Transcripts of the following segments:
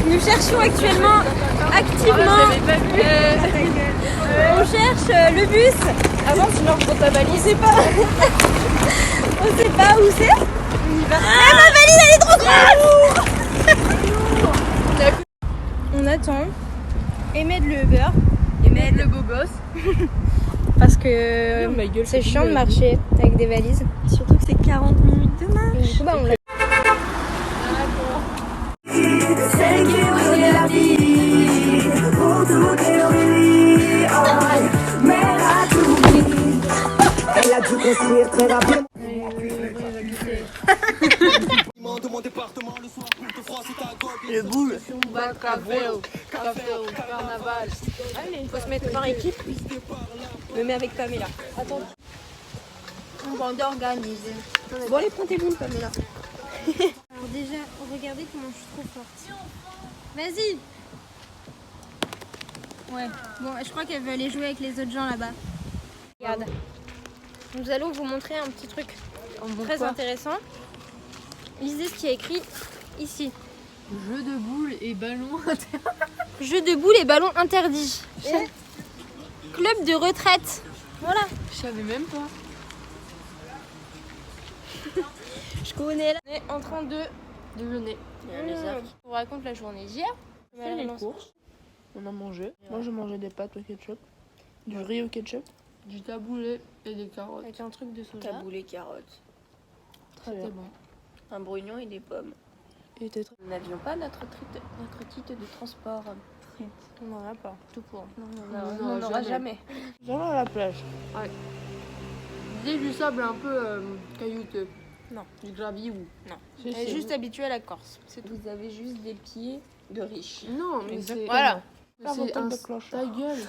Nous cherchons actuellement, activement, on cherche le bus. Avant, tu leur prends ta valise. On sait pas. On sait pas où c'est. On y va. Ah, ma valise, elle est trop grosse. On attend. Ahmed le Uber. Ahmed le beau gosse. Parce que c'est chiant de marcher avec des valises. Surtout que c'est 40 minutes de marche. Du coup, bah, on l'a. Elle a dû construire très rapidement. Le boule. Café au carnaval. Allez, faut se mettre par équipe. Je me mets avec Pamela. Attends. On va organiser. Bon, allez, prends tes boules, Pamela. Alors déjà, regardez comment je suis trop forte. Vas-y. Ouais. Bon, je crois qu'elle veut aller jouer avec les autres gens là-bas. Regarde. Nous allons vous montrer un petit truc très intéressant. Lisez ce qui est écrit ici. Jeu de boules et ballons interdits. Jeu de boules et ballons interdits. Club de retraite. Voilà. Je savais même pas. Je connais là. On est en train de Déjeuner. On vous raconte la journée d'hier. C'est les courses. On a mangé. Moi, j'ai mangé des pâtes au ketchup, du riz au ketchup, du taboulé et des carottes. Avec un truc de soja. Taboulé, carottes, Très bien. bon. un brugnon et des pommes. Et t'es très... Nous n'avions pas notre titre de transport. On n'en a pas, tout court. On n'en aura jamais. Nous allons à la plage. Ouais. Disais du sable un peu caillouteux. Non. Du gravier ou... Non. Si, Elle est si. juste habituée à la Corse, c'est tout. Vous avez juste des pieds de riches. Non, mais c'est... Voilà. C'est un... Ta gueule.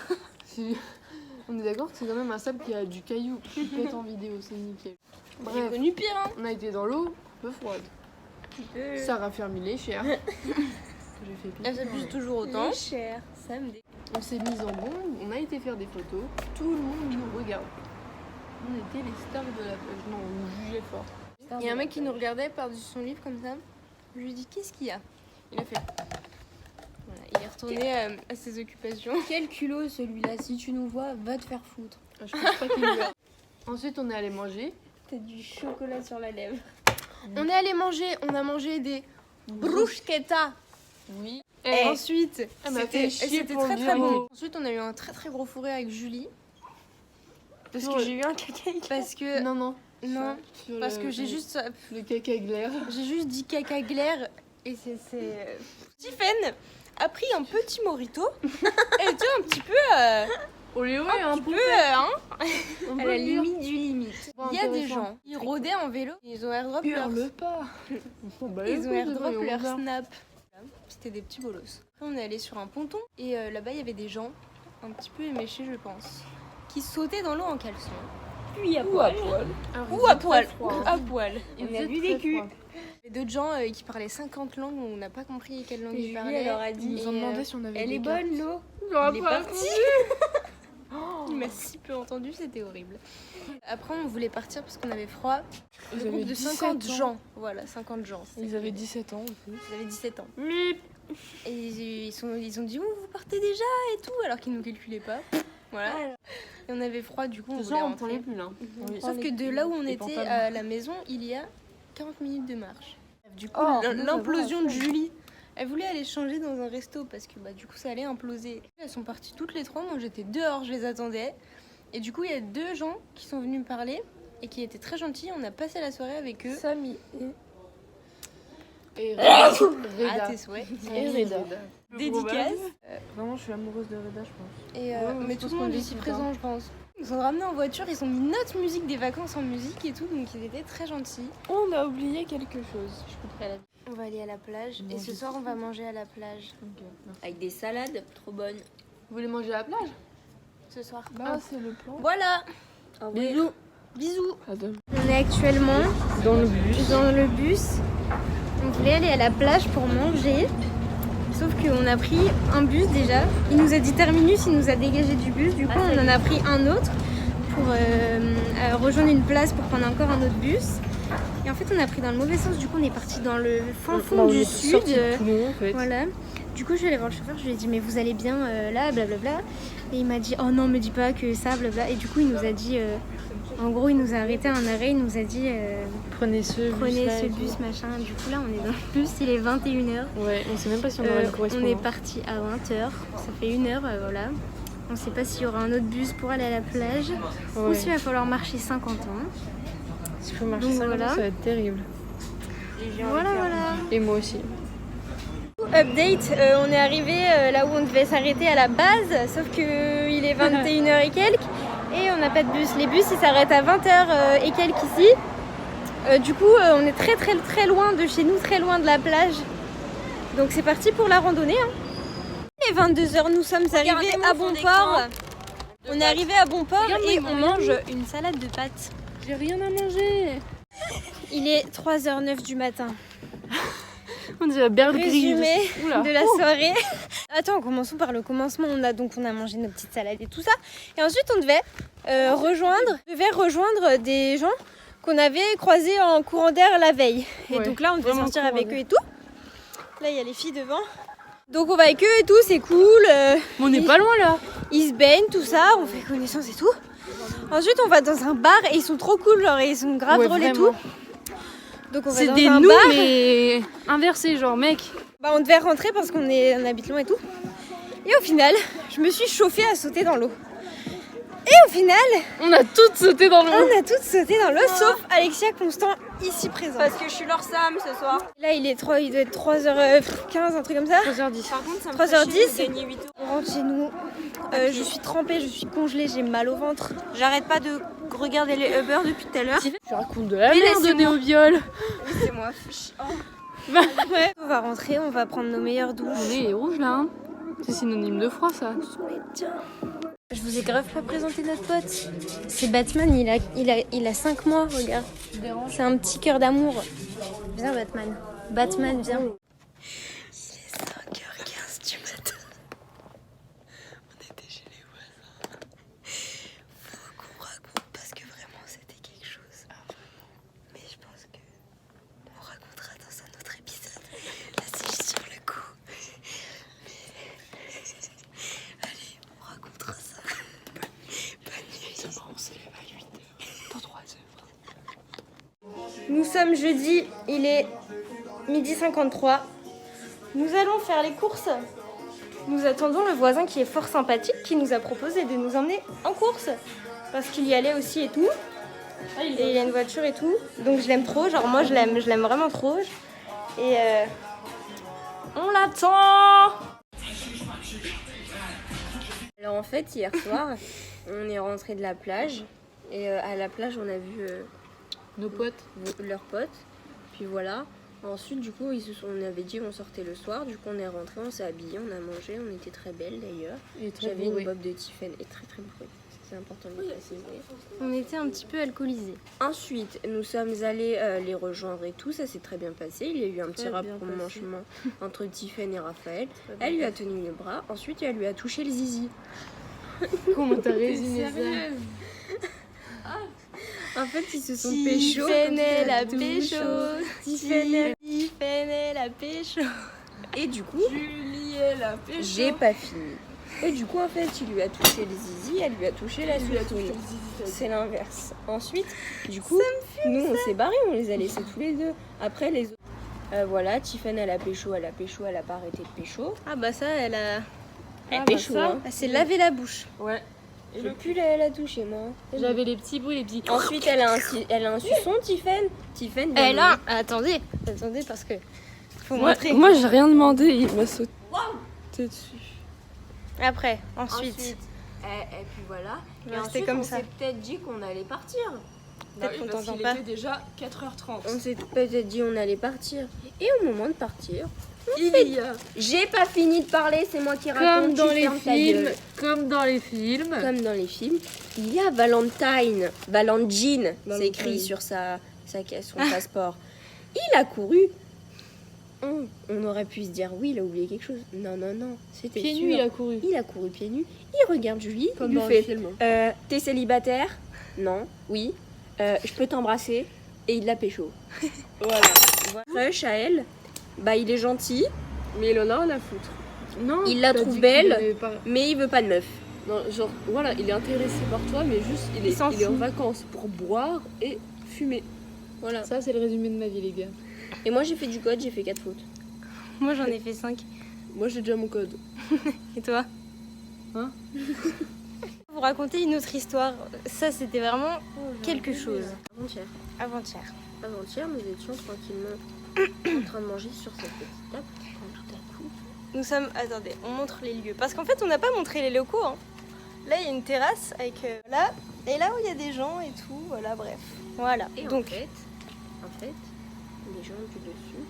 On est d'accord que c'est quand même un sable qui a du caillou. Je pète en vidéo, c'est nickel. J'ai Bref, connu pire, hein. on a été dans l'eau, un peu froide. Ça a raffermi les chairs. J'ai fait pire. Elle s'abuse toujours autant. Cher. Ça me On s'est mis en bon, on a été faire des photos. Tout le monde nous regarde. On était les stars de la plage. Non, on nous jugeait fort. Il y a un mec qui nous regardait par-dessus son livre comme ça. Je lui ai dit qu'est-ce qu'il y a. Il a fait. Voilà, il est retourné à ses occupations. Quel culot celui-là, si tu nous vois, va te faire foutre. Je pense pas qu'il nous verra. Ensuite, on est allé manger. T'as du chocolat sur la lèvre. On est allé manger, on a mangé des bruschetta. Oui. Et ensuite, elle m'a c'était fait chier c'était pour très le très dire. bon. Ensuite, on a eu un très très gros fourré avec Julie. Parce que j'ai eu un caca. Parce que Non. non, Sur parce le- que j'ai juste Le caca glaire. dit caca glaire et c'est Stephen a pris un petit morito et était un petit peu Olé, ouais, un un petit peu. peu hein, On à peut la le dire. limite du limite. Bon, Il y a des intéressant. gens qui rôdaient en vélo, ils ont airdrop leur Hurle pas. ils ont airdrop leur snap. C'était des petits bolos. Après, on est allé sur un ponton et là-bas il y avait des gens un petit peu éméchés je pense qui sautaient dans l'eau en caleçon. Puis à poil. Ou à poil. À poil. Il On a faisait vu très des culs. froid. Il y avait d'autres gens qui parlaient 50 langues, on n'a pas compris quelle langue ils Julie, parlaient. elle leur a dit, Ils nous ont Et, demandé si on avait elle des est cartes. bonne l'eau. J'aurais Il est pas parti. Il m'a si peu entendu, c'était horrible. Après, on voulait partir parce qu'on avait froid. Ils Le groupe avaient de 17 50 ans. gens. Voilà, 50 gens. Ils avaient 17 ans en plus. Ils avaient 17 ans. Mais Et ils ont dit, oh, vous partez déjà et tout, alors qu'ils nous calculaient pas. Voilà. Et on avait froid, du coup, on ce voulait soir, on prend rentrer. les pulls. Hein. Oui. Sauf que de là où on Les était pantalons. à la maison, il y a 40 minutes de marche. Du coup, Oh, l'implosion de Julie, elle voulait aller changer dans un resto parce que bah, du coup ça allait imploser. Elles sont parties toutes les trois, moi j'étais dehors, je les attendais. Et du coup il y a deux gens qui sont venus me parler et qui étaient très gentils, on a passé la soirée avec eux. Samy Et À Reda. tes souhaits. Et Reda. Dédicace. Vraiment, je suis amoureuse de Reda, je pense. Et Ouais, mais je tout pense le qu'on monde le ici dit présent, je pense. Ils nous ont ramenés en voiture, ils ont mis notre musique des vacances en musique et tout, donc ils étaient très gentils. On a oublié quelque chose. Je couperai la... On va aller à la plage et ce soir on va manger à la plage. avec des salades trop bonnes. Vous voulez manger à la plage? Ce soir. Ah, c'est le plan. Voilà. Bisous. Bisous. Adam. On est actuellement Dans le bus. dans le bus. On voulait aller à la plage pour manger. Sauf qu'on a pris un bus déjà. Il nous a dit terminus, il nous a dégagé du bus. Du coup, on en a pris un autre pour rejoindre une place pour prendre encore un autre bus. Et en fait, on a pris dans le mauvais sens. Du coup, on est parti dans le fin fond du sud. En fait. Voilà. Du coup, je suis allée voir le chauffeur. Je lui ai dit, mais vous allez bien là, blablabla. Et il m'a dit, oh non, me dis pas que ça, blabla. Et du coup, il nous a dit, en gros, il nous a arrêté à un arrêt. Il nous a dit, Prenez ce bus, machin. Du coup, là, on est dans le bus. Il est 21h. Ouais, on sait même pas si on aura une On correspondance. est parti à 20h. Ça fait 1 heure, voilà. On sait pas s'il y aura un autre bus pour aller à la plage. Ou s'il va falloir marcher 50 ans. S'il faut marcher Donc, 50 ans, voilà. ça va être terrible. Voilà. Et moi aussi. Update, on est arrivé là où on devait s'arrêter à la base, sauf qu'il est 21h et quelques et on n'a pas de bus. Les bus ils s'arrêtent à 20h et quelques ici. Du coup on est très loin de chez nous, très loin de la plage. Donc c'est parti pour la randonnée. Hein. Il est 22h, nous sommes arrivés à Bonport. On est arrivé à Bonport et on mange une salade de pâtes. J'ai rien à manger. Il est 3h09 du matin. On dirait Bear Grylls. Résumé Oula. de la soirée. Attends, commençons par le commencement. On a mangé nos petites salades et tout ça. Et ensuite, on devait rejoindre des gens qu'on avait croisés en courant d'air la veille. Et Ouais, donc là, on devait vraiment sortir courant avec d'air. eux et tout. Là, il y a les filles devant. Donc on va avec eux et tout, c'est cool. Mais on n'est pas loin là. Ils se baignent, tout ça, on fait connaissance et tout. Ensuite, on va dans un bar et ils sont trop cool, genre ils sont grave drôles et tout. Donc on va C'est dans des un nous, bar. mais inversés, genre mec. Bah, on devait rentrer parce qu'on habite loin et tout. Et au final, je me suis chauffée à sauter dans l'eau. Et au final, On a toutes sauté dans l'eau. on a toutes sauté dans l'eau, sauf Alexia Constant, ici présente. Parce que je suis leur Sam ce soir. Là, il doit être 3h15, un truc comme ça. 3h10. Par contre, ça me 3h10. fait chier de gagner 8 €. On rentre chez nous. Je suis trempée, je suis congelée, j'ai mal au ventre. J'arrête pas de regarder les Uber depuis tout à l'heure. Tu racontes de la Mais merde de laissez-moi. Néo-Viol. Laissez-moi. Ouais. On va rentrer, on va prendre nos meilleures douches. On est rouge là. Hein. C'est synonyme de froid ça. Je vous ai grave pas présenté notre pote. C'est Batman, il a 5 mois, regarde. C'est un petit cœur d'amour. Viens Batman. Batman, viens. Il est 5h15 du matin. On était chez les voisins. Faut qu'on raconte parce que vraiment c'était quelque chose. Mais je pense que on racontera dans un autre épisode. Là c'est juste sur le coup. Allez, on racontera ça. Bonne nuit. On se lève à 8h. Dans 3 heures. Nous sommes jeudi, il est 12h53. Nous allons faire les courses. Nous attendons le voisin qui est fort sympathique qui nous a proposé de nous emmener en course. Parce qu'il y allait aussi et tout. Et il a une voiture et tout. Donc je l'aime trop, genre moi je l'aime vraiment trop. Et on l'attend. Alors en fait, hier soir, on est rentré de la plage. Et à la plage, on a vu Nos potes. leurs potes. Puis voilà. Ensuite, du coup, on avait dit qu'on sortait le soir. Du coup, on est rentré, on s'est habillés, on a mangé. On était très belles d'ailleurs. Et très J'avais beau, une oui. bob de Tiffen et très très beau. C'est important de le préciser. On était un petit peu alcoolisés. Ensuite, nous sommes allés les rejoindre et tout. Ça s'est très bien passé. Il y a eu un petit Très bien rapprochement entre Tiffen et Raphaël. Elle lui a tenu le bras. Ensuite, elle lui a touché le zizi. Comment t'as résumé ça? En fait, ils se sont pécho. Tiffen est la douche. pécho. Tiffen est la pécho. Et du coup, j'ai pas fini. Et du coup, en fait, il lui a touché le zizi, elle lui a touché la souffouille. C'est l'inverse. Ensuite, du coup, nous, on s'est barrés, on les a laissés tous les deux. Après, les autres. Voilà, Tiffen, elle a pécho, elle a pas arrêté de pécho. Ah bah ça, elle a... Elle bah pécho, ça. hein. Elle s'est lavé la bouche. Ouais. Et le cul, elle a touché, moi. J'avais les petits bruits, les petits. Ensuite, elle a un suçon, Tiffen. Tiffen, Elle a... Attendez parce que... Faut montrer. Moi j'ai rien demandé, il m'a sauté dessus. Après, ensuite. Et puis voilà. Et Ouais, ensuite, c'était comme on ça. s'est peut-être dit qu'on allait partir. Peut-être qu'on t'entend pas. déjà 4h30. On s'est peut-être dit on allait partir. Et au moment de partir, Il y a, j'ai pas fini de parler, c'est moi qui raconte. comme dans tu les fermes ta films, gueule. comme dans les films. Comme dans les films, il y a Valentine, c'est écrit Valentine. sur son passeport. Il a couru. On aurait pu se dire oui, il a oublié quelque chose. Non, c'était Pieds sûr. nus, il a couru. Il a couru pieds nus. Il regarde Julie. Comme il lui dans fait les films. T'es célibataire? non, oui, je peux t'embrasser, et il l'a pécho. Voilà. Crush à elle, bah il est gentil, Mais il en a rien à foutre. Non, il la t'as trouve dit belle, qu'il aimait pas- mais il veut pas de meuf. Non, genre, voilà, il est intéressé par toi, mais juste, il s'en est en fout. vacances pour boire et fumer. Voilà. Ça, c'est le résumé de ma vie, les gars. Et moi j'ai fait du code, j'ai fait 4 fautes. Moi j'en ai fait 5. Moi, j'ai déjà mon code. Et toi? Hein? Vous raconter une autre histoire. Ça c'était vraiment quelque chose. Avant-hier. Avant-hier. Avant-hier, nous étions tranquillement en train de manger sur cette petite table, quand tout à coup... Nous sommes... Attendez, on montre les lieux. Parce qu'en fait on n'a pas montré les locaux. Hein. Là il y a une terrasse avec... là, et là où il y a des gens et tout. Voilà, bref. Voilà. Et Donc, en fait, les gens du dessus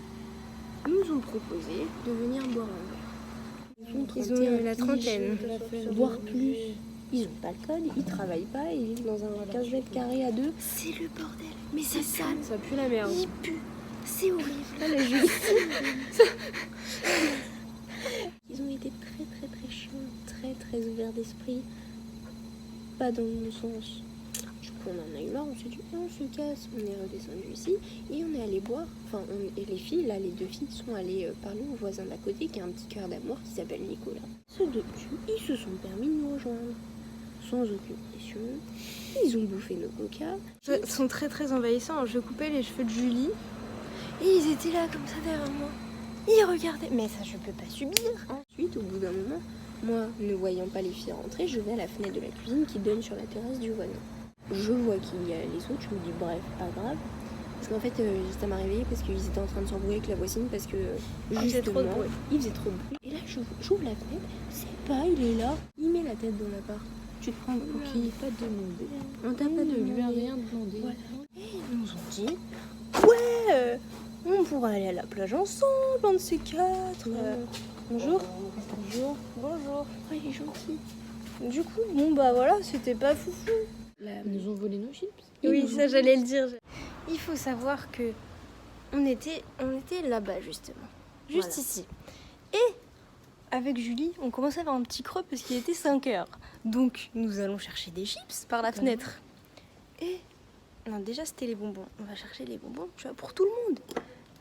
nous ont proposé de venir boire un verre. ils ont eu la trentaine. Voire plus. Ils ont pas le code, ils travaillent pas, ils vivent dans un 15 mètres carrés à deux. C'est le bordel. Mais c'est sale. Ça pue la merde. Il pue. C'est horrible. Ils ont été très chiants, très ouverts d'esprit. Pas dans mon sens. Du coup, on en a eu marre, on s'est dit, on se casse. On est redescendu ici et on est allé boire. Enfin, et les filles, là, les deux filles sont allées parler au voisin d'à côté qui a un petit cœur d'amour qui s'appelle Nicolas. Ceux deux, ils se sont permis de nous rejoindre. Sans aucune pression. Ils ont bouffé nos coca. Ils sont très envahissants. Je coupais les cheveux de Julie et ils étaient là comme ça derrière moi. Ils regardaient. Mais ça, je peux pas subir. Ensuite, au bout d'un moment, moi, ne voyant pas les filles rentrer, je vais à la fenêtre de la cuisine qui donne sur la terrasse du voisin. Je vois qu'il y a les autres, je me dis bref, pas grave. Parce qu'en fait, ça m'a réveillée parce qu'ils étaient en train de s'embrouiller avec la voisine parce que faisait trop de bruit. Il faisait trop de bruit. Et là, j'ouvre la fenêtre, c'est pas, il est là, il met la tête dans l'appart. Tu te prends pour qui? Pas demandé. On t'a pas On lui a demandé. rien demandé. Voilà. Et ils nous ont dit, ouais, on pourra aller à la plage ensemble, un de ces quatre. Bonjour. Bonjour. Bonjour. Oh, il est gentil. Du coup, bon bah voilà, c'était pas foufou. Ils nous ont volé nos chips. Oui, ça j'allais le dire. Il faut savoir que on était là-bas justement. Juste Voilà. ici. Et avec Julie, on commençait à avoir un petit creux parce qu'il était 5 heures. Donc nous allons chercher des chips par la fenêtre. Et non, déjà c'était les bonbons. On va chercher les bonbons, tu vois, pour tout le monde.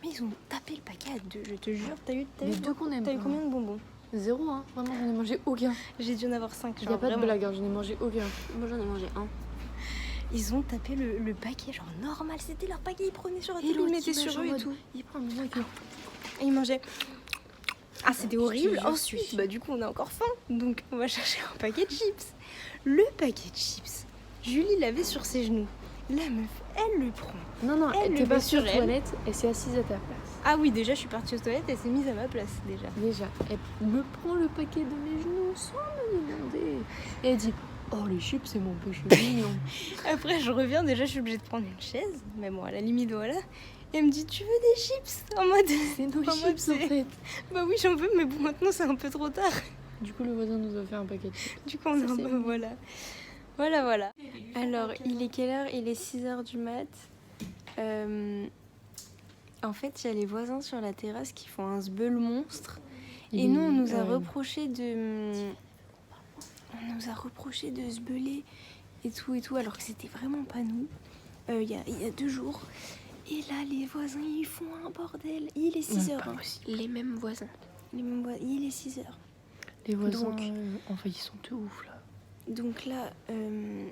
Mais ils ont tapé le paquet à 2, je te jure. T'as eu Les deux qu'on aime T'as eu pas. combien de bonbons? 0, hein. Vraiment, j'en ai mangé aucun. J'ai dû en avoir 5. Il n'y a pas de blague, hein. J'en ai mangé aucun. Moi, j'en ai mangé un. Ils ont tapé le paquet, genre normal, c'était leur paquet, ils prenaient sur la Et télé, ils l'autre, mettaient il sur mange en eux et mode- tout. Il prend le mec. Et ils mangeaient. Ah, c'était horrible. jure, Ensuite, bah du coup, on a encore faim. Donc, on va chercher un paquet de chips. Le paquet de chips, Julie l'avait sur ses genoux. La meuf, elle le prend. Non, non, Elle elle le était pas met sur sur elle. toilette, elle s'est assise à ta place. Ah oui, déjà, je suis partie aux toilettes, elle s'est mise à ma place, déjà. Déjà, elle me prend le paquet de mes genoux sans me demander. Et elle dit, oh les chips c'est mon péché mignon. Après, je reviens, déjà, je suis obligée de prendre une chaise. Mais bon, à la limite, voilà. Et elle me dit, tu veux des chips? En mode. C'est nos En mode, chips en c'est- fait. Bah oui, j'en veux, mais bon, maintenant, c'est un peu trop tard. Du coup le voisin nous a fait un paquet de chips. Du coup, on Ça, en c'est bas, voilà. Voilà. Alors, il est quelle heure? Il est 6h du mat. En fait, il y a les voisins sur la terrasse qui font un sbeul monstre. Et nous, on nous a reproché de... On nous a reproché de sbeuler et tout, alors que c'était vraiment pas nous. Il y a 2 jours. Et là, les voisins, ils font un bordel. Il est 6h. pas hein. possible. Les mêmes voisins. Il est 6h. Les voisins, Donc- enfin ils sont de ouf là. Donc là,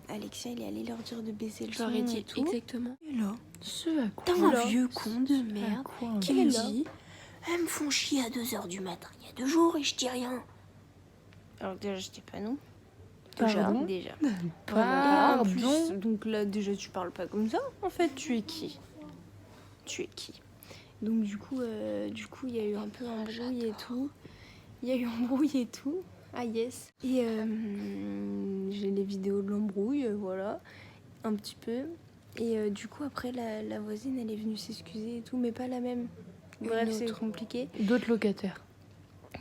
Alexia, il est allé leur dire de baisser le Je son leur ai et dit tout. exactement. Et là, Ce à quoi T'as Oula. un vieux con de merde qui me dit elles me font chier à 2h du matin. Il y a 2 jours et je dis rien. alors déjà, j'étais pas nous. Pardon Déjà. Pardon. En plus, donc là, déjà, tu parles pas comme ça. En fait, tu es qui? Donc du coup, il y a eu un peu embrouille et tout. Ah yes. Et j'ai les vidéos de l'embrouille, voilà, un petit peu. Et du coup, après, la voisine, elle est venue s'excuser et tout, mais pas la même. Bref, Une c'est autre. compliqué. D'autres locataires.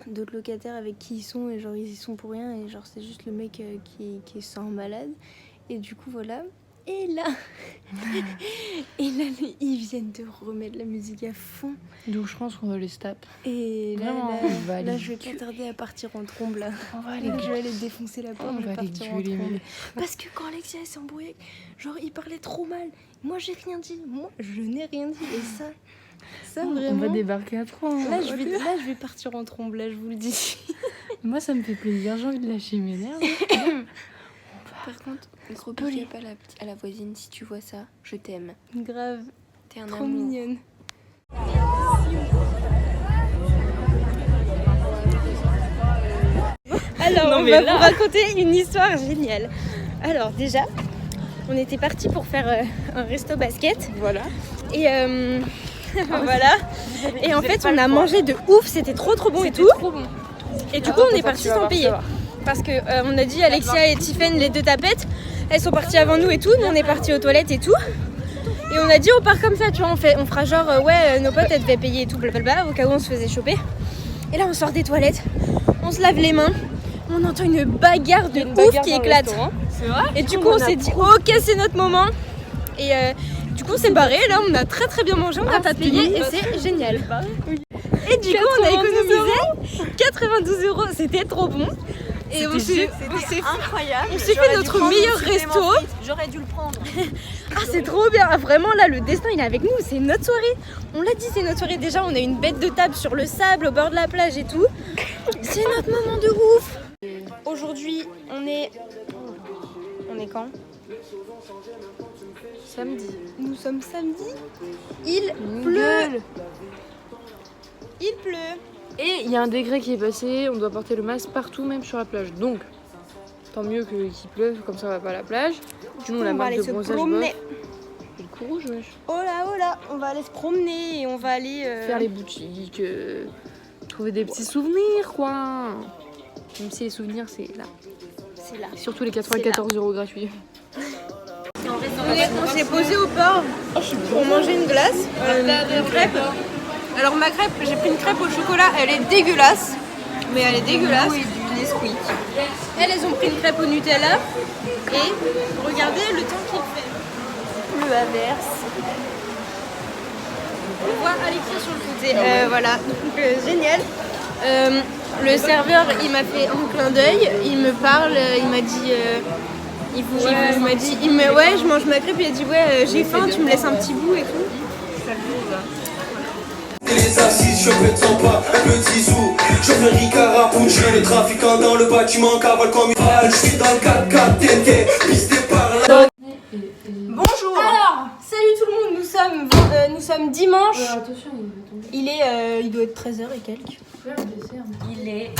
D'autres locataires avec qui ils sont, et genre ils y sont pour rien, et genre c'est juste le mec qui se sent malade. Et du coup, voilà. Et là, il viennent de remettre la musique à fond. Donc je pense qu'on va les taper. Et Vraiment, on va là aller je vais pas tarder à partir en trombe là. On va Dès que je vais aller défoncer la porte, on je vais va les partir en gueuler, trombe. mais- Parce que quand Alexia elle s'est embrouillée, genre il parlait trop mal. Moi j'ai rien dit. Moi je n'ai rien dit. Et ça On vraiment. va débarquer à 3. Là je vais partir en trombe, là je vous le dis. Moi ça me fait plaisir, j'ai envie de lâcher mes nerfs. Par contre, gros big up à la voisine si tu vois ça. Je t'aime. Grave. T'es un trop amour. Mignonne. Alors, on va vous raconter une histoire géniale. Alors, déjà, on était partis pour faire un resto basket. Voilà. Et voilà. Et en fait, on a mangé de ouf. C'était trop bon et tout. Trop bon. Et du coup, on est partis sans payer. Parce que on a dit Alexia et Tiffen, les deux tapettes, elles sont parties avant nous et tout. Nous, on est partis aux toilettes et tout. Et on a dit, on part comme ça, tu vois. On fera genre, ouais, nos potes, elles devaient payer et tout, blablabla, au cas où on se faisait choper. Et là, on sort des toilettes, on se lave les mains. On entend une bagarre de ouf qui éclate. C'est vrai. Et du coup, on s'est dit, ok, c'est notre moment. Et du coup, on s'est barré. Là, on a très bien mangé, on n'a pas payé et c'est génial. Et du coup, on a économisé 92 €. C'était trop bon. Et on s'est incroyable. On s'est fait notre meilleur resto. J'aurais dû le prendre. Ah, c'est trop bien. Vraiment, là, le destin, il est avec nous. C'est notre soirée. On l'a dit, c'est notre soirée. Déjà, on a une bête de table sur le sable, au bord de la plage et tout. C'est notre moment de ouf. Aujourd'hui, on est quand? Samedi. Nous sommes samedi. Il pleut. Il pleut. Et il y a un décret qui est passé, on doit porter le masque partout, même sur la plage. Donc, tant mieux qu'il pleuve, comme ça on va pas à la plage. Nous, on la va marque aller de se bronzage promener. Le coup rouge, wesh. Oh là, on va aller se promener et on va aller Faire les boutiques, trouver des petits souvenirs, quoi. Même si les souvenirs, c'est là. C'est là. Surtout les 94 € gratuits. On s'est posé au port pour manger une glace, une crêpe. Alors ma crêpe, j'ai pris une crêpe au chocolat, elle est dégueulasse. Mais elle est dégueulasse. Oui, du Nesquik. Elles ont pris une crêpe au Nutella. Et regardez le temps qu'il fait. Bleu averse. On voit Alexia sur le côté. Voilà, donc génial. Le serveur, il m'a fait un clin d'œil. Il me parle, il m'a dit... ouais, je mange ma crêpe, il a dit ouais, j'ai faim, tu me laisses un petit bout et tout. Les assises, je pète sans pas, un petit sou. Je fais Ricard à bouger, les trafiquants dans le bâtiment, cavale comme une balle. Je suis dans le 4x4 TT, pisté par la... Bonjour. Alors, salut tout le monde, nous sommes dimanche. Attention, Il doit être 13h et quelques. Il est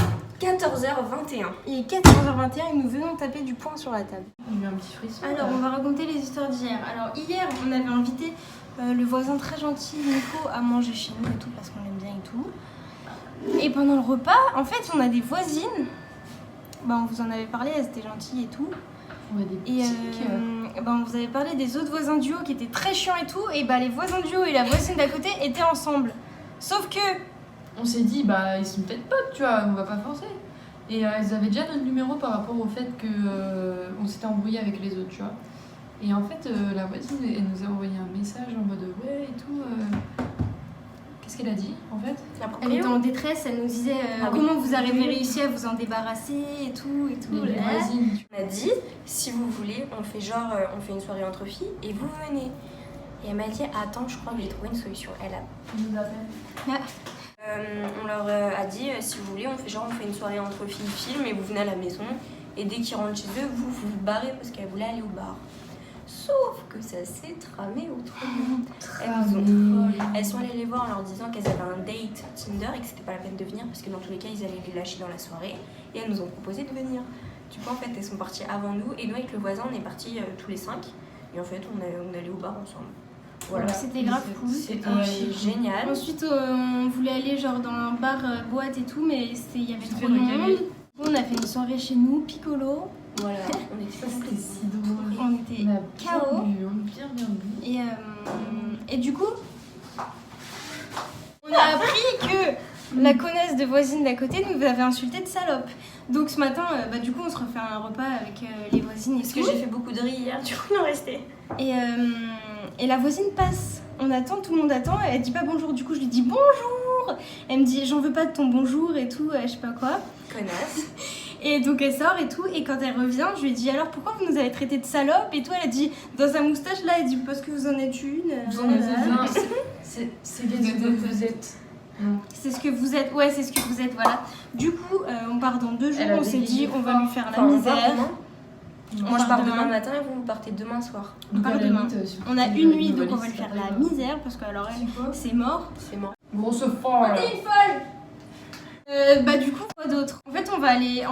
14h21. Il est 14h21 et nous venons taper du poing sur la table. Il y a eu un petit frisson. Alors, on va raconter les histoires d'hier. Alors, hier, on avait invité le voisin très gentil, Nico, à manger chez nous et tout, parce qu'on l'aime bien et tout. Et pendant le repas, en fait, on a des voisines. Bah, on vous en avait parlé, elles étaient gentilles et tout. On a des Et petits... on vous avait parlé des autres voisins du haut qui étaient très chiants et tout. Et bah, les voisins du haut et la voisine d'à côté étaient ensemble. Sauf que... On s'est dit, bah ils sont peut-être potes, tu vois, on va pas forcer. Et ils avaient déjà notre numéro par rapport au fait que on s'était embrouillé avec les autres, tu vois. Et en fait, la voisine, elle nous a envoyé un message en mode ouais et tout. Qu'est-ce qu'elle a dit en fait? Elle était en détresse, elle nous disait comment vous avez réussi à vous en débarrasser et tout. Les voisines. On a dit, si vous voulez, on fait une soirée entre filles et vous venez. Et elle m'a dit, attends, je crois que j'ai trouvé une solution. Elle Elle nous appelle. on leur a dit, si vous voulez, on fait une soirée entre filles et vous venez à la maison. Et dès qu'ils rentrent chez eux, vous vous barrez parce qu'elle voulait aller au bar. Sauf que ça s'est tramé autrement. Elles sont allées les voir en leur disant qu'elles avaient un date Tinder et que c'était pas la peine de venir parce que dans tous les cas, ils allaient les lâcher dans la soirée. Et elles nous ont proposé de venir. Du coup, en fait, elles sont parties avant nous. Et nous, avec le voisin, on est partis tous les 5. Et en fait, on allait au bar ensemble. Voilà. C'était grave cool. C'était génial. Ensuite, on voulait aller genre dans un bar boîte et tout, mais il y avait trop de monde. On a fait une soirée chez nous, piccolo. Voilà, on était si drôle. On était KO. Bien bu. Et du coup, on a appris que la connaisse de voisine d'à côté nous avait insulté de salope. Donc ce matin, du coup, on se refait un repas avec les voisines et parce tout. que j'ai fait beaucoup de riz hier, du coup, il en restait. Et la voisine passe on attend, tout le monde attend, et elle dit pas bonjour, du coup je lui dis bonjour. Elle me dit j'en veux pas de ton bonjour et tout, je sais pas quoi. Connasse. Et donc elle sort et tout, et quand elle revient, je lui dis alors pourquoi vous nous avez traité de salope et tout, elle a dit dans sa moustache là, elle dit parce que vous en êtes une. Vous en êtes un. C'est ce que vous êtes. Non. C'est ce que vous êtes, ouais, c'est ce que vous êtes, voilà. Du coup, on part dans 2 jours, Elle a on s'est des dit guides on va forts. lui faire la Enfin, on misère. part demain. Moi je part pars demain. demain matin et vous partez demain soir. Donc, part à la demain. limite, On a une nuit, donc on va lui faire la misère parce que alors elle, c'est mort. C'est mort. Grosse folle. Bah du coup quoi d'autre? En fait on va aller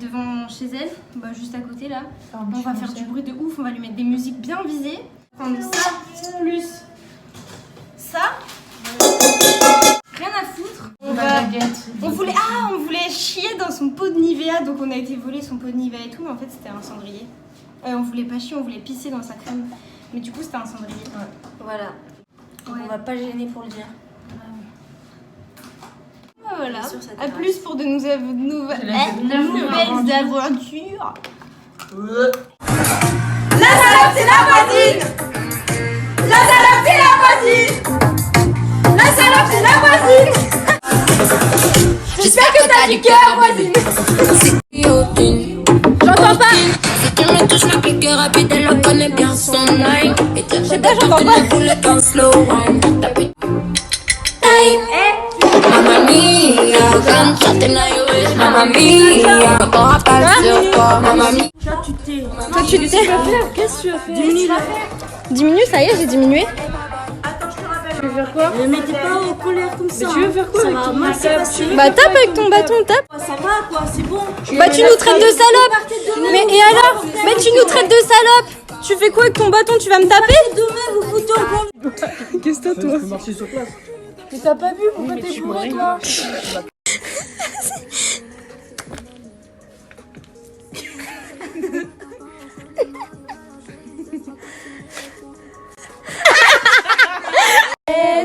devant chez elle, bah juste à côté là. On va faire du bruit de ouf, on va lui mettre des musiques bien visées. Prendre ça plus ça. Rien à foutre. On voulait chier dans son pot de Nivea, donc on a été voler son pot de Nivea et tout, mais en fait c'était un cendrier. On voulait pas chier, on voulait pisser dans sa crème, mais du coup c'était un cendrier. Voilà. Ouais. On va pas gêner pour le dire. Voilà. Bien sûr, ça À t'intéresse. plus pour de nouvelles nouvelles aventures. J'espère que t'as du cœur, voisine. J'entends pas. Si tu me touches, ma pique rapide, elle connaît bien son line. Et tiens, j'ai pas j'entends pas. pour le temps slow wine. Mamma mia, quand chanter naïve, mamma mia, encore à pas sur toi, mamma mia. Toi, tu le sais. Qu'est-ce que tu vas faire? Diminue, ça y est, j'ai diminué. Tu veux faire quoi? Ne mettez pas en colère comme ça. Mais tu veux faire quoi Ça avec va ton mal se bâton? passer. Bah tape avec ton bâton, tape. Ça va quoi, c'est bon. Bah tu nous traites de salope. Mais et alors? Mais tu nous traites de salope. Tu fais quoi avec ton bâton? Tu vas me taper? Demain, vous foutez en colère. Qu'est-ce que toi? marcher sur place. Mais t'as pas vu? Pourquoi t'es bourré toi?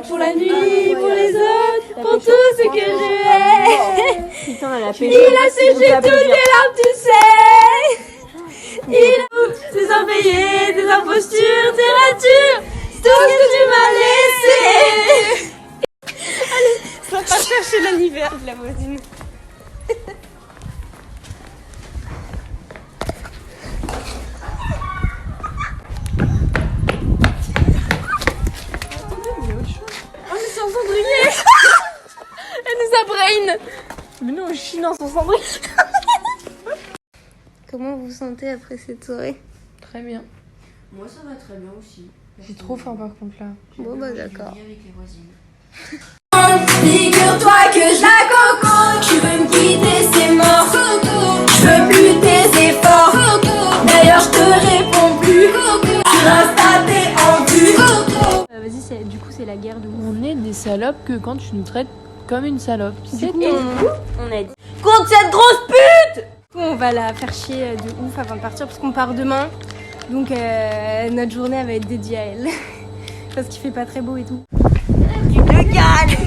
Pour la nuit, pour les autres, pour tout ce que je hais. Putain, elle a Il a séché toutes les larmes, tu sais. Il a ses impayés, des impostures, tes ratures, tout ce que tu m'as laissé. Allez, ça va pas chercher l'anniversaire de la voisine. Oh mais c'est un cendrier. Elle nous a brain. Mais nous on chie dans son cendrier. Comment vous vous sentez après cette soirée? Très bien. Moi ça va très bien aussi. J'ai trop faim par contre là. Bon bah d'accord. Avec les voisines. Figure-toi que je la coco. Tu veux me quitter, c'est mort. Je veux plus tes efforts. D'ailleurs je te réponds plus. Tu restes à tes endues. Vas-y, du coup c'est la guerre de ouf. On est des salopes que quand tu nous traites comme une salope. C'est tout. On a dit. Contre cette grosse pute. On va la faire chier de ouf avant de partir parce qu'on part demain. Donc notre journée elle va être dédiée à elle. Parce qu'il fait pas très beau et tout. Tu te gagnes.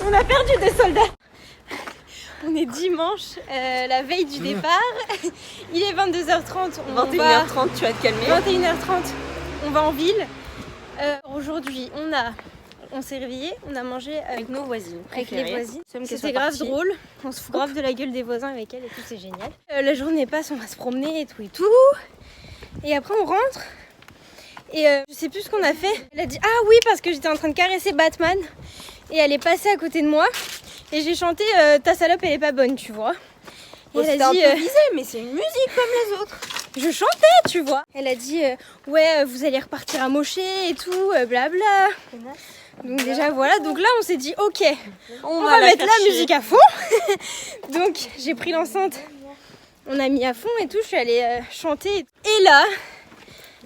On a perdu des soldats. On est dimanche, la veille du départ. Il est 22h30. 21h30, tu vas te calmer. 21h30, on va en ville. Aujourd'hui, on s'est réveillés, on a mangé Avec nos voisines. avec les préférées. voisines. Sommes qu'elles C'était soient grave parties. drôle. On se fout grave de la gueule des voisins avec elle et tout, c'est génial. La journée passe, on va se promener et tout et tout. Et après, on rentre. Et je sais plus ce qu'on a fait. Elle a dit ah oui, parce que j'étais en train de caresser Batman. Et elle est passée à côté de moi. Et j'ai chanté ta salope, elle est pas bonne, tu vois. Et elle a dit mais c'est une musique comme les autres. je chantais, tu vois. Elle a dit ouais, vous allez repartir à mocher et tout, blabla. Donc déjà voilà, donc là on s'est dit ok, on va mettre la musique à fond. Donc j'ai pris l'enceinte, on a mis à fond et tout, je suis allée chanter. Et là,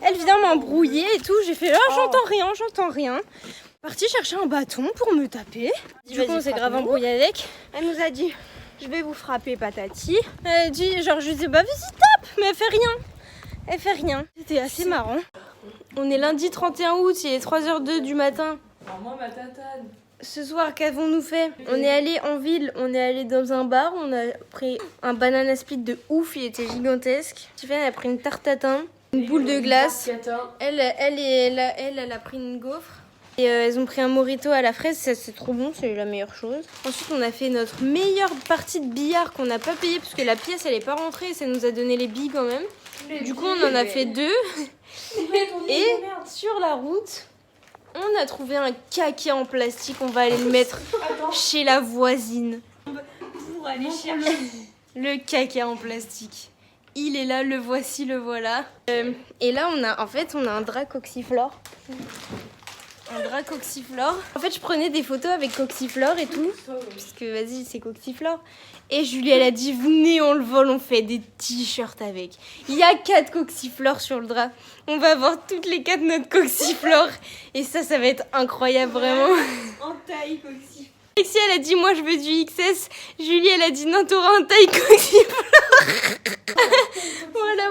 elle vient m'embrouiller et tout, j'ai fait j'entends rien. Partie chercher un bâton pour me taper. Du coup on s'est grave embrouillé avec. Elle nous a dit je vais vous frapper patati. Elle a dit genre je lui dis bah vas-y tape, mais elle fait rien. C'était assez marrant. On est lundi 31 août, il est 3h02 du matin. Alors moi ma tatane. ce soir, qu'avons-nous fait? On est allé en ville, on est allé dans un bar, on a pris un banana split de ouf, il était gigantesque. Tiffany a pris une tarte tatin, une boule de glace. Elle a pris une gaufre. Et elles ont pris un mojito à la fraise, ça c'est trop bon, c'est la meilleure chose. Ensuite on a fait notre meilleure partie de billard qu'on n'a pas payé parce que la pièce elle est pas rentrée et ça nous a donné les billes quand même. Du coup on en a fait 2. Et sur la route, on a trouvé un caca en plastique, on va aller le mettre chez la voisine. Pour aller chercher. Le caca en plastique. Il est là, le voici, le voilà. Et là on a un drap Coxiflore. Un drap Coxiflore. En fait, je prenais des photos avec Coxiflore et tout. Puisque, vas-y, c'est Coxiflore. Et Julie, elle a dit, venez, on le vole, on fait des t-shirts avec. Il y a 4 Coxiflore sur le drap. On va avoir toutes les 4 notre Coxiflore. Et ça va être incroyable, vraiment. En taille Coxiflore. Alexia, elle a dit, moi, je veux du XS. Julie, elle a dit, non, t'auras un taille Coxiflore.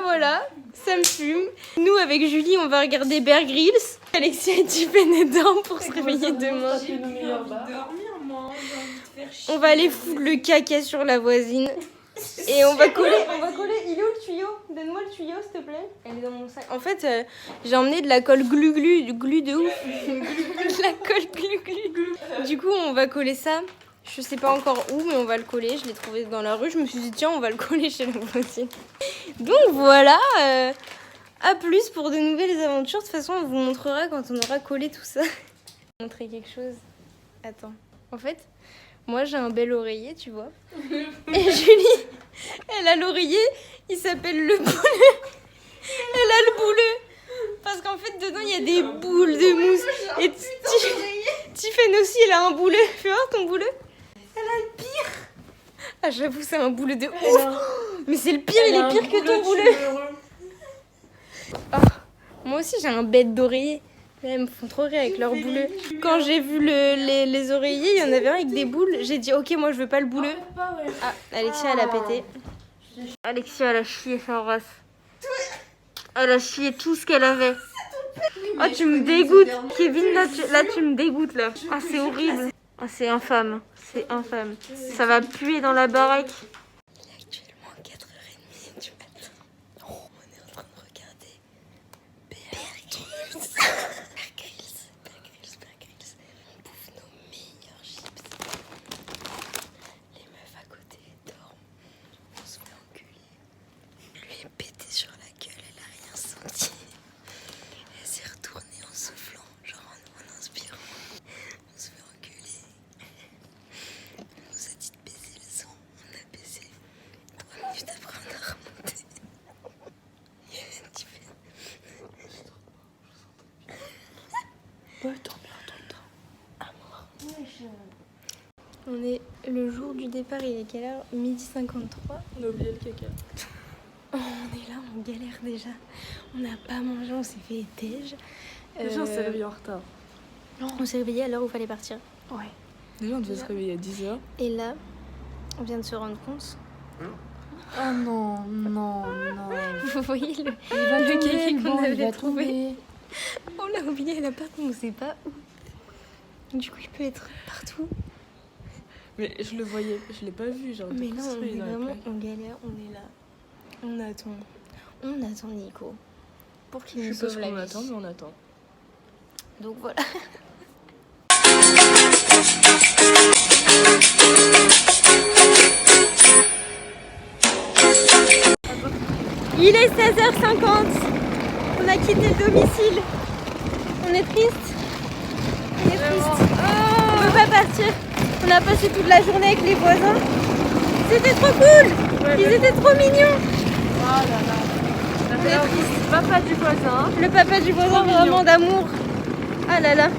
Voilà. Ça me fume. Nous, avec Julie, on va regarder Bear Grylls. Alexia et Tiffany dedans pour se réveiller demain. J'ai plus envie de dormir, moi. J'ai envie de faire chier. On va aller foutre le caca sur la voisine. Et on va coller. Il est où le tuyau? Donne-moi le tuyau, s'il te plaît. Elle est dans mon sac. En fait, j'ai emmené de la colle glu-glu, du glu de ouf. De la colle glu-glu. Du coup, on va coller ça. Je sais pas encore où, mais on va le coller. Je l'ai trouvé dans la rue. Je me suis dit, tiens, on va le coller chez la voisine. Donc voilà. À plus pour de nouvelles aventures. De toute façon, on vous montrera quand on aura collé tout ça. Je vais montrer quelque chose. Attends. En fait, moi j'ai un bel oreiller, tu vois. Et Julie, elle a l'oreiller. Il s'appelle le boulet. Elle a le boulet. Parce qu'en fait, dedans, il y a des boules de mousse. Et Tiffany aussi, elle a un boulet. Fais voir ton boulet. Elle a le pire. Ah, j'avoue, c'est un boulet de ouf. Mais c'est le pire, il est pire que ton boulet. Oh, moi aussi j'ai un bête d'oreiller. Elles me font trop rire avec leurs bouleux. Quand j'ai vu les oreillers, il y en avait un avec des boules. J'ai dit ok, moi je veux pas le bouleux. Ah, Alexia elle a pété. Alexia elle a chié sa race. Elle a chié tout ce qu'elle avait. Oh tu me dégoûtes. Kevin là tu me dégoûtes là. Ah c'est horrible. Ah c'est infâme. C'est infâme. Ça va puer dans la baraque. On est le jour du départ, il est quelle heure? 12h53. On a oublié le caca. Oh, on est là, on galère déjà. On n'a pas mangé, on s'est fait déj. Déjà on s'est réveillé en retard. On s'est réveillé à l'heure où il fallait partir. Ouais. Déjà on devait se réveiller à 10h. Et là, on vient de se rendre compte. Oh non. Vous voyez le caca qu'on avait trouvé. On l'a oublié à l'appart, on ne sait pas où. Du coup, il peut être partout. Mais je le voyais, je l'ai pas vu. Genre, mais là, on est vraiment, on galère, on est là. On attend Nico pour qu'il nous sauve la vie. On attend, mais on attend. Donc voilà. Il est 16h50. On a quitté le domicile. On est triste. On peut pas partir. On a passé toute la journée avec les voisins. C'était trop cool. Ils étaient trop mignons. Oh là là. Le papa du voisin. Le papa du voisin, vraiment d'amour. Ah là là.